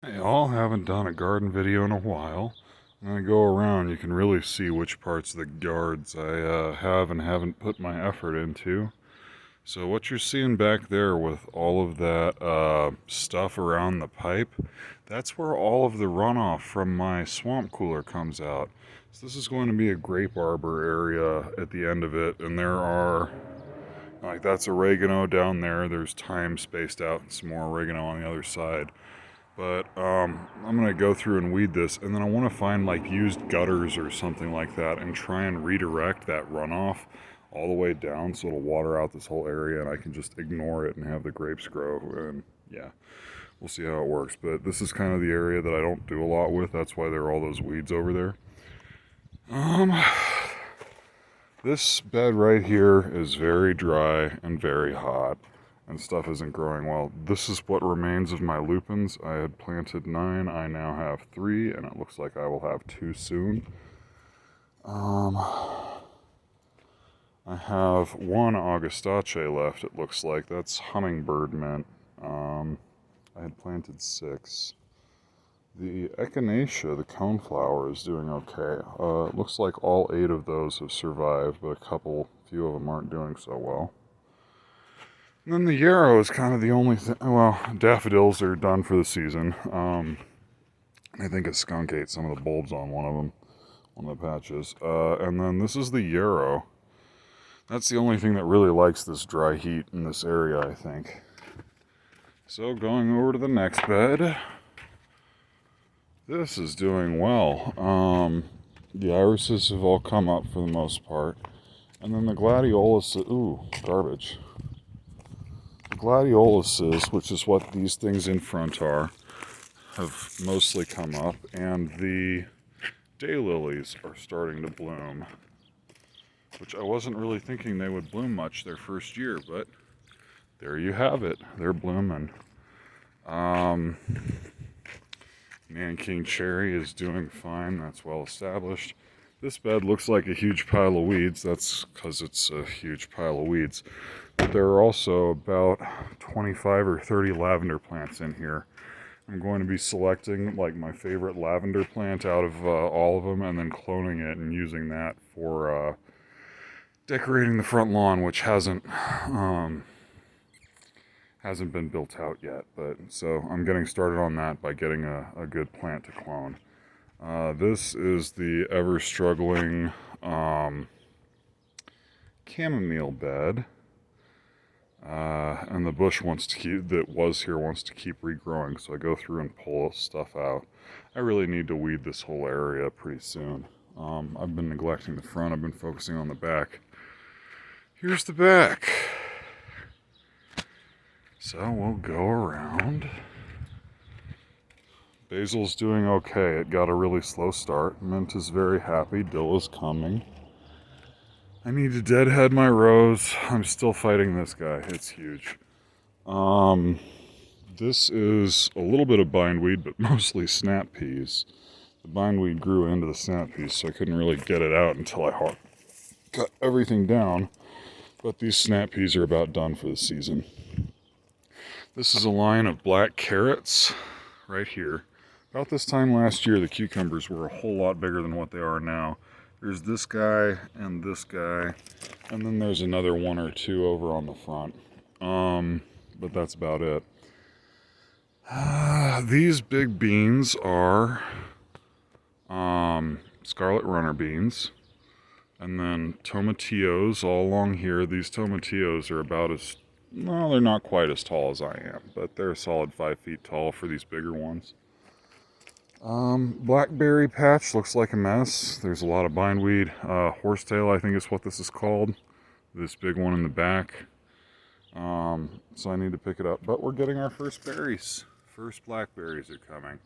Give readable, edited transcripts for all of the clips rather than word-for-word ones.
Hey all, haven't done a garden video in a while. When I go around, you can really see which parts of the yards I have and haven't put my effort into. So what you're seeing back there with all of that stuff around the pipe, that's where all of the runoff from my swamp cooler comes out. So this is going to be a grape arbor area at the end of it, and there are, like, that's oregano down there. There's thyme spaced out and some more oregano on the other side. But I'm gonna go through and weed this, and then I want to find like used gutters or something like that, and try and redirect that runoff all the way down so it'll water out this whole area, and I can just ignore it and have the grapes grow. And yeah, we'll see how it works. But this is kind of the area that I don't do a lot with. That's why there are all those weeds over there. Um, this bed right here is very dry and very hot, and stuff isn't growing well. This is what remains of my lupins. I had planted 9, I now have 3, and it looks like I will have 2 soon. I have 1 Augustache left, it looks like. That's hummingbird mint. I had planted 6. The echinacea, the coneflower, is doing okay. It looks like all 8 of those have survived, but few of them aren't doing so well. And then the yarrow is kind of the only thing. Well, daffodils are done for the season. I think a skunk ate some of the bulbs on one of them, one of the patches. And then this is the yarrow. That's the only thing that really likes this dry heat in this area, I think. So going over to the next bed. This is doing well. The irises have all come up for the most part. And then the gladiolus, ooh, garbage. The gladioluses, which is what these things in front are, have mostly come up, and the daylilies are starting to bloom, which I wasn't really thinking they would bloom much their first year, but there you have it. They're blooming. Nanking cherry is doing fine. That's well established. This bed looks like a huge pile of weeds. That's because it's a huge pile of weeds. But there are also about 25 or 30 lavender plants in here. I'm going to be selecting like my favorite lavender plant out of all of them, and then cloning it and using that for decorating the front lawn, which hasn't been built out yet. But so I'm getting started on that by getting a good plant to clone. This is the ever struggling chamomile bed. And the bush wants to keep regrowing, so I go through and pull stuff out. I really need to weed this whole area pretty soon. I've been neglecting the front, I've been focusing on the back. Here's the back. So we'll go around. Basil's doing okay. It got a really slow start. Mint is very happy. Dill is coming. I need to deadhead my rose. I'm still fighting this guy. It's huge. This is a little bit of bindweed, but mostly snap peas. The bindweed grew into the snap peas, so I couldn't really get it out until I cut everything down. But these snap peas are about done for the season. This is a line of black carrots right here. About this time last year, the cucumbers were a whole lot bigger than what they are now. There's this guy, and then there's another 1 or 2 over on the front. But that's about it. These big beans are scarlet runner beans. And then tomatillos all along here. These tomatillos are about as, well, they're not quite as tall as I am, but they're a solid 5 feet tall for these bigger ones. Blackberry patch looks like a mess. There's a lot of bindweed. Horsetail, I think is what this is called. This big one in the back. So I need to pick it up. But we're getting our first berries. First blackberries are coming.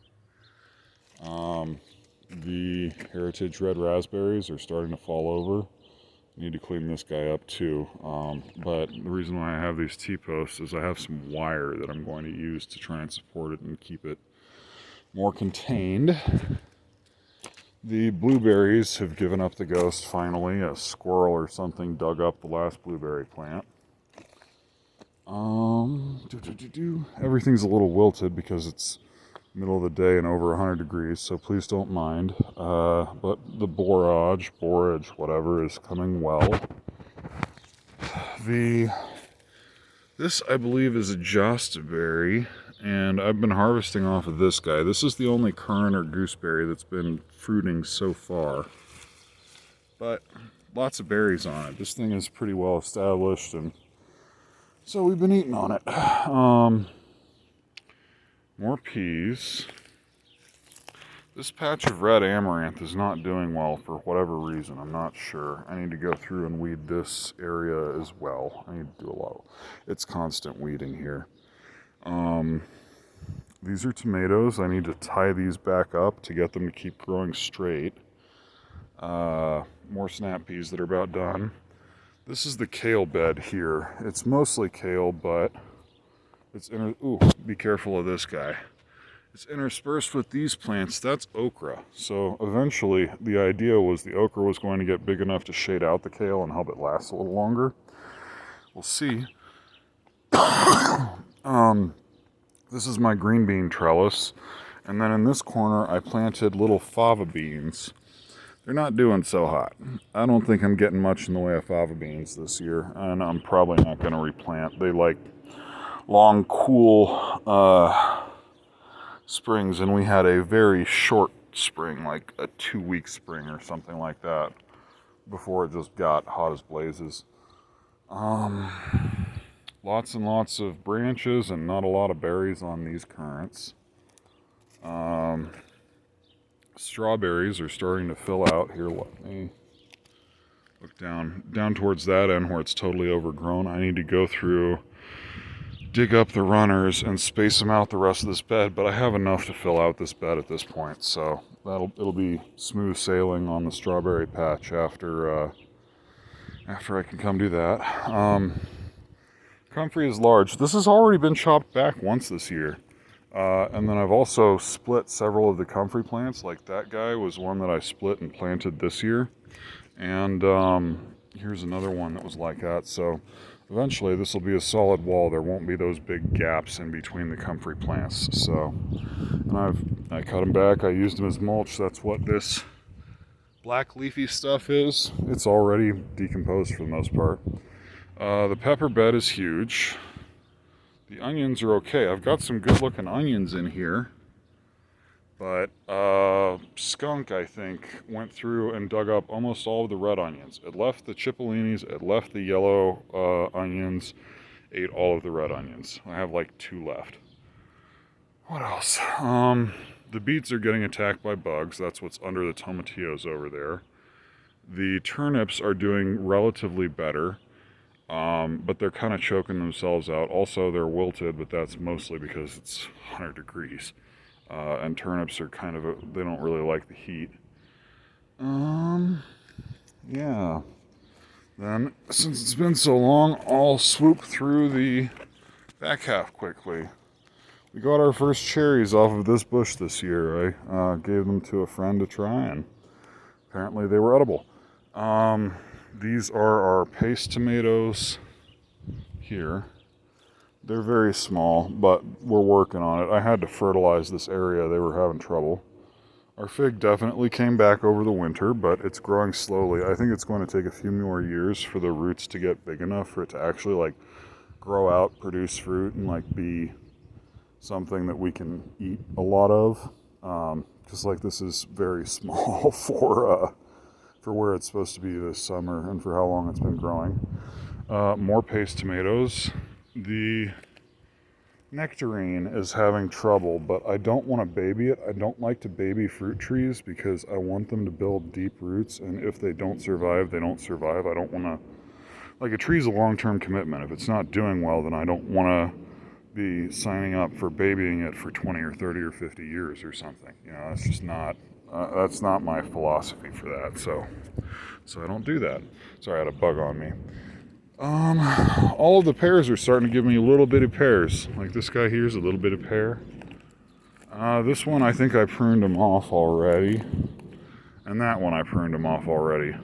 The heritage red raspberries are starting to fall over. I need to clean this guy up too. But the reason why I have these T-posts is I have some wire that I'm going to use to try and support it and keep it more contained. The blueberries have given up the ghost finally. A squirrel or something dug up the last blueberry plant. Everything's a little wilted because it's middle of the day and over 100 degrees, so please don't mind. But the borage, whatever, is coming well. This, I believe, is a Jostaberry, and I've been harvesting off of this guy. This is the only currant or gooseberry that's been fruiting so far. But lots of berries on it. This thing is pretty well established, and so we've been eating on it. More peas. This patch of red amaranth is not doing well for whatever reason. I'm not sure. I need to go through and weed this area as well. I need to do a lot. It's constant weeding here. These are tomatoes. I need to tie these back up to get them to keep growing straight. More snap peas that are about done. This is the kale bed here. It's mostly kale, but it's ooh, be careful of this guy. It's interspersed with these plants. That's okra. So eventually the idea was the okra was going to get big enough to shade out the kale and help it last a little longer. We'll see. This is my green bean trellis. And then in this corner I planted little fava beans. They're not doing so hot. I don't think I'm getting much in the way of fava beans this year, and I'm probably not going to replant. They like long, cool springs, and we had a very short spring, like a 2-week spring or something like that, before it just got hot as blazes. Lots and lots of branches and not a lot of berries on these currants. Strawberries are starting to fill out here. Let me look down towards that end where it's totally overgrown. I need to go through, dig up the runners and space them out the rest of this bed, but I have enough to fill out this bed at this point, so it'll be smooth sailing on the strawberry patch after I can come do that. Comfrey is large. This has already been chopped back once this year. And then I've also split several of the comfrey plants. Like that guy was one that I split and planted this year. And here's another one that was like that. So eventually this will be a solid wall. There won't be those big gaps in between the comfrey plants. So, and I cut them back. I used them as mulch. That's what this black leafy stuff is. It's already decomposed for the most part. The pepper bed is huge. The onions are okay. I've got some good looking onions in here, but skunk, I think, went through and dug up almost all of the red onions. It left the cipollinis, it left the yellow onions, ate all of the red onions. I have like 2 left. What else? The beets are getting attacked by bugs. That's what's under the tomatillos over there. The turnips are doing relatively better. But they're kind of choking themselves out. Also, they're wilted, but that's mostly because it's 100 degrees. And turnips are kind of, they don't really like the heat. Yeah. Then, since it's been so long, I'll swoop through the back half quickly. We got our first cherries off of this bush this year. I gave them to a friend to try, and apparently they were edible. These are our paste tomatoes here. They're very small, but we're working on it. I had to fertilize this area. They were having trouble. Our fig definitely came back over the winter, but it's growing slowly. I think it's going to take a few more years for the roots to get big enough for it to actually like grow out, produce fruit, and like be something that we can eat a lot of. Just like this is very small for where it's supposed to be this summer and for how long it's been growing. More paste tomatoes. The nectarine is having trouble, but I don't want to baby it. I don't like to baby fruit trees because I want them to build deep roots, and if they don't survive, they don't survive. I don't want to, like, a tree's a long-term commitment. If it's not doing well, then I don't want to be signing up for babying it for 20 or 30 or 50 years or something. You know, that's just not, that's not my philosophy for that, so I don't do that. Sorry, I had a bug on me. All of the pears are starting to give me a little bit of pears. Like this guy here's a little bit of pear. This one I think I pruned them off already. And that one I pruned them off already.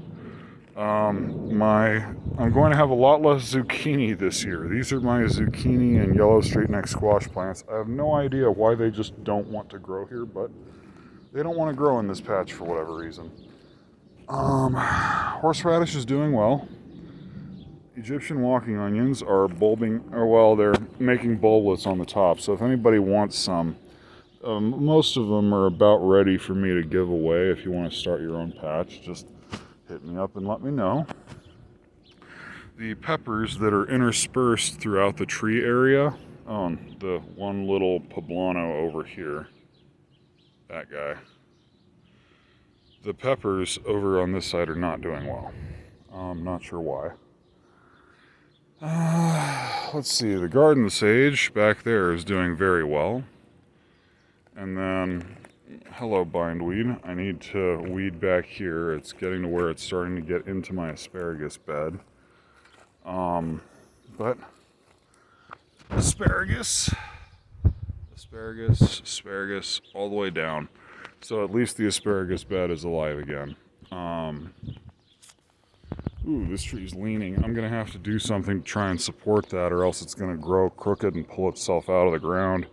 I'm going to have a lot less zucchini this year. These are my zucchini and yellow straight neck squash plants. I have no idea why they just don't want to grow here, but they don't want to grow in this patch for whatever reason. Horseradish is doing well. Egyptian walking onions are bulbing, or well, they're making bulblets on the top. So if anybody wants some, most of them are about ready for me to give away. If you want to start your own patch, just hit me up and let me know. The peppers that are interspersed throughout the tree area, the one little poblano over here, that guy. The peppers over on this side are not doing well. I'm not sure why. Let's see, the garden sage back there is doing very well. And then, hello bindweed, I need to weed back here. It's getting to where it's starting to get into my asparagus bed. But asparagus, all the way down. So at least the asparagus bed is alive again. Ooh, this tree's leaning. I'm going to have to do something to try and support that, or else it's going to grow crooked and pull itself out of the ground.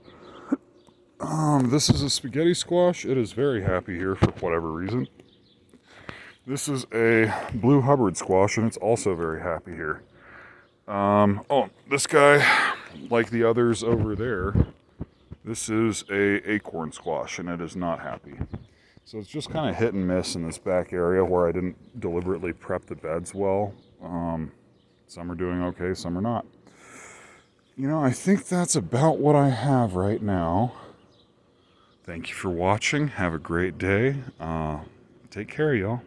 This is a spaghetti squash. It is very happy here for whatever reason. This is a blue Hubbard squash, and it's also very happy here. This guy, like the others over there, this is a acorn squash, and it is not happy. So it's just kind of hit and miss in this back area where I didn't deliberately prep the beds well. Some are doing okay, some are not. I think that's about what I have right now. Thank you for watching. Have a great day. Take care, y'all.